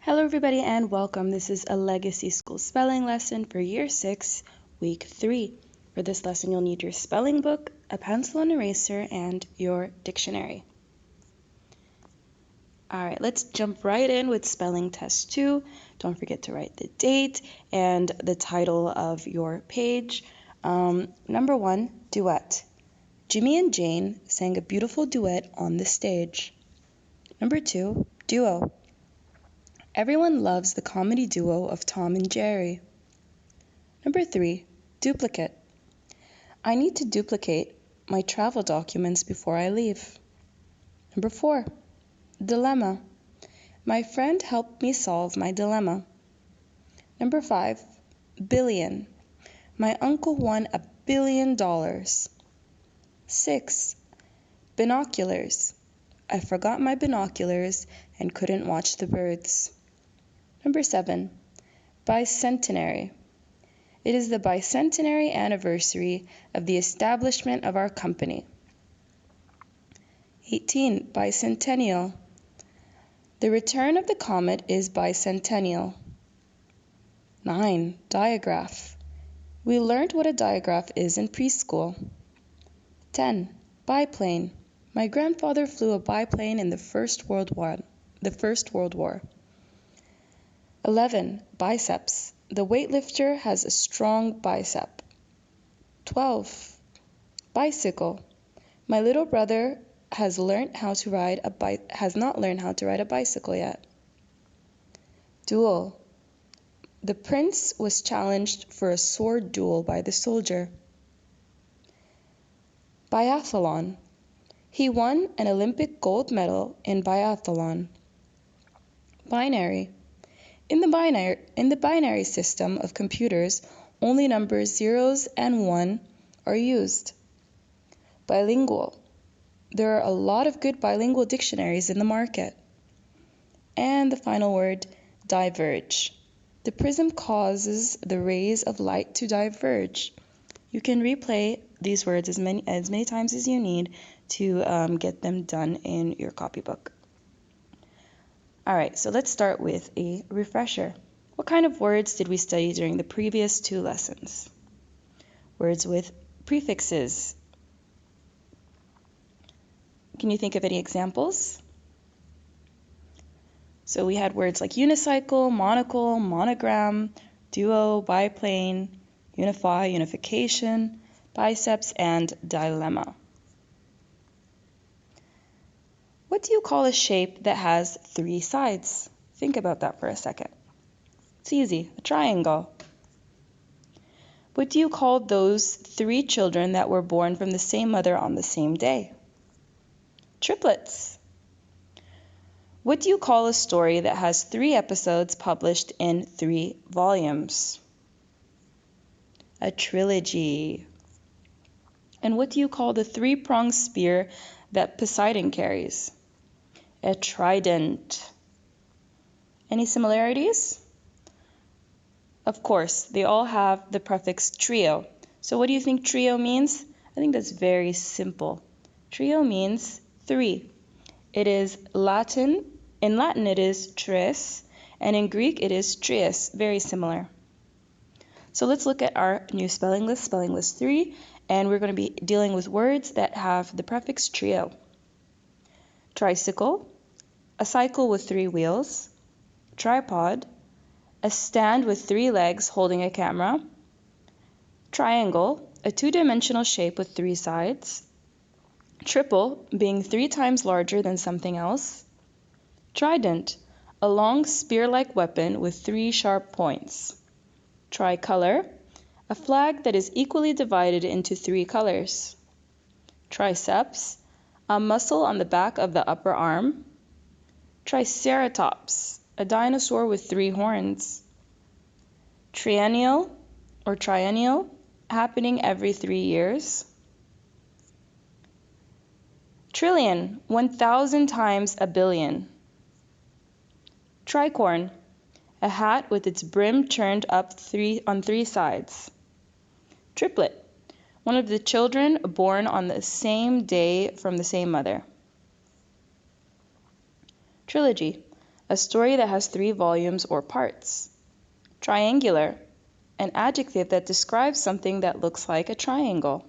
Hello, everybody, and welcome. This is a Legacy School spelling lesson for Year 6, Week 3. For this lesson, you'll need your spelling book, a pencil and eraser, and your dictionary. All right, let's jump right in with Spelling Test 2. Don't forget to write the date and the title of your page. Number 1, duet. Jimmy and Jane sang a beautiful duet on the stage. Number 2, duo. Everyone loves the comedy duo of Tom and Jerry. Number 3, duplicate. I need to duplicate my travel documents before I leave. Number 4, dilemma. My friend helped me solve my dilemma. Number 5, billion. My uncle won $1 billion. 6, binoculars. I forgot my binoculars and couldn't watch the birds. Number 7, bicentenary. It is the bicentenary anniversary of the establishment of our company. 18, bicentennial. The return of the comet is bicentennial. 9, digraph. We learned what a digraph is in preschool. 10, biplane. My grandfather flew a biplane in the First World War. 11, biceps. The weightlifter has a strong bicep. 12, bicycle. My little brother has not learned how to ride a bicycle yet. Duel. The prince was challenged for a sword duel by the soldier. Biathlon. He won an Olympic gold medal in biathlon. Binary. In the binary system of computers, only numbers 0s and 1 are used. Bilingual. There are a lot of good bilingual dictionaries in the market. And the final word, diverge. The prism causes the rays of light to diverge. You can replay these words as many times as you need to get them done in your copybook. All right, so let's start with a refresher. What kind of words did we study during the previous 2 lessons? Words with prefixes. Can you think of any examples? So we had words like unicycle, monocle, monogram, duo, biplane, unify, unification, biceps, and dilemma. What do you call a shape that has 3 sides? Think about that for a second. It's easy, a triangle. What do you call those 3 children that were born from the same mother on the same day? Triplets. What do you call a story that has 3 episodes published in 3 volumes? A trilogy. And what do you call the 3-pronged spear that Poseidon carries? A trident. Any similarities? Of course, they all have the prefix trio. So what do you think trio means? I think that's very simple. Trio means 3. It is Latin. In Latin, it is tres, and in Greek, it is trias. Very similar. So let's look at our new spelling list 3, and we're going to be dealing with words that have the prefix trio. Tricycle, a cycle with 3 wheels. Tripod, a stand with 3 legs holding a camera. Triangle, a 2-dimensional shape with 3 sides. Triple, being 3 times larger than something else. Trident, a long spear-like weapon with 3 sharp points. Tricolor, a flag that is equally divided into 3 colors. Triceps, a muscle on the back of the upper arm. Triceratops, a dinosaur with 3 horns. Triennial, happening every 3 years. Trillion, 1,000 times a billion. Tricorn, a hat with its brim turned up on 3 sides. Triplet, one of the children born on the same day from the same mother. Trilogy, a story that has 3 volumes or parts. Triangular, an adjective that describes something that looks like a triangle.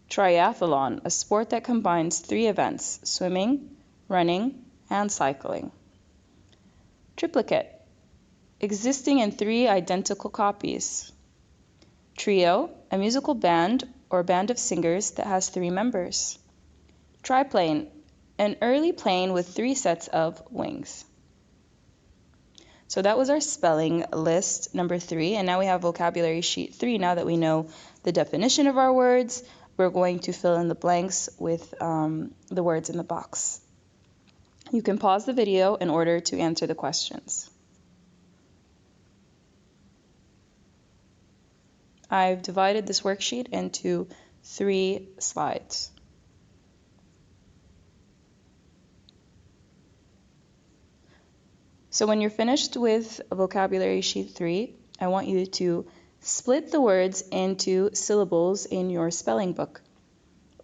Triathlon, a sport that combines 3 events: swimming, running, and cycling. Triplicate, existing in 3 identical copies. Trio, a musical band or band of singers that has 3 members. Triplane, an early plane with 3 sets of wings. So that was our spelling list number 3, and now we have vocabulary sheet 3. Now that we know the definition of our words, we're going to fill in the blanks with the words in the box. You can pause the video in order to answer the questions. I've divided this worksheet into 3 slides. So when you're finished with vocabulary sheet 3, I want you to split the words into syllables in your spelling book.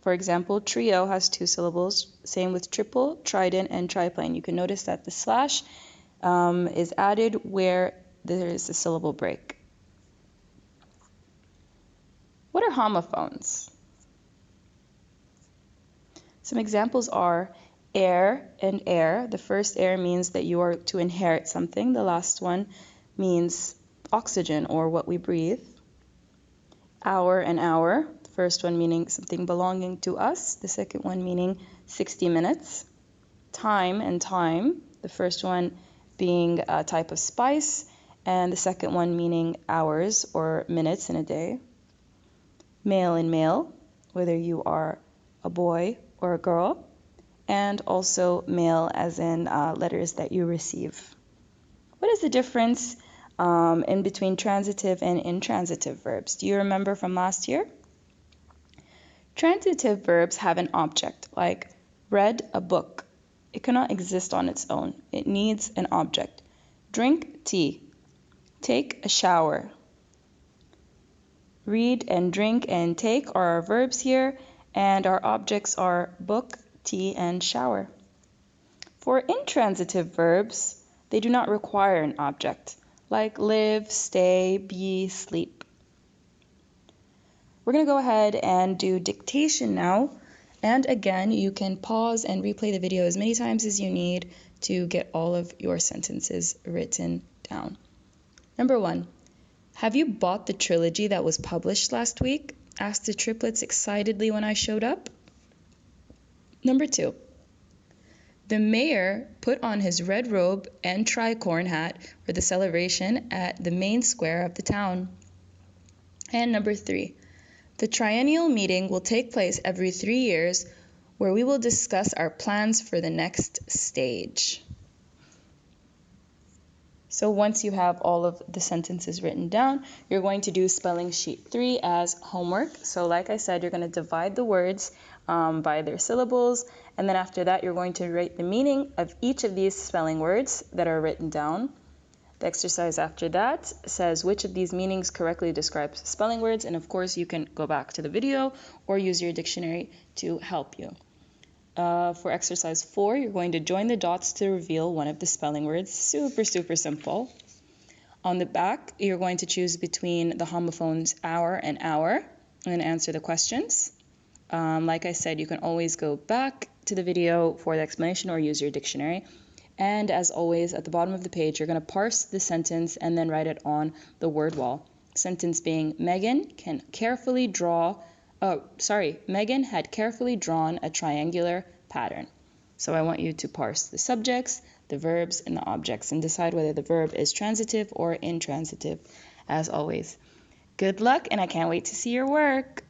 For example, trio has 2 syllables, same with triple, trident, and triplane. You can notice that the slash is added where there is a syllable break. What are homophones? Some examples are heir and heir. The first heir means that you are to inherit something. The last one means oxygen or what we breathe. Hour and hour. The first one meaning something belonging to us. The second one meaning 60 minutes. Time and time. The first one being a type of spice, and the second one meaning hours or minutes in a day. Male and male, whether you are a boy or a girl, and also male as in letters that you receive. What is the difference in between transitive and intransitive verbs? Do you remember from last year? Transitive verbs have an object, like read a book. It cannot exist on its own. It needs an object. Drink tea. Take a shower. Read and drink and take are our verbs here, and our objects are book, tea, and shower. For intransitive verbs, they do not require an object, like live, stay, be, sleep. We're going to go ahead and do dictation now. And again, you can pause and replay the video as many times as you need to get all of your sentences written down. Number 1. Have you bought the trilogy that was published last week? Asked the triplets excitedly when I showed up. Number 2. The mayor put on his red robe and tricorn hat for the celebration at the main square of the town. And number 3. The triennial meeting will take place every 3 years, where we will discuss our plans for the next stage. So once you have all of the sentences written down, you're going to do spelling sheet 3 as homework. So like I said, you're going to divide the words by their syllables, and then after that, you're going to write the meaning of each of these spelling words that are written down. The exercise after that says which of these meanings correctly describes spelling words, and of course you can go back to the video or use your dictionary to help you. For exercise 4, you're going to join the dots to reveal one of the spelling words. Super simple. On the back, you're going to choose between the homophones hour and hour and answer the questions. Like I said, you can always go back to the video for the explanation or use your dictionary. And as always, at the bottom of the page, you're going to parse the sentence and then write it on the word wall. Sentence being, Megan had carefully drawn a triangular pattern. So I want you to parse the subjects, the verbs, and the objects and decide whether the verb is transitive or intransitive, as always. Good luck, and I can't wait to see your work.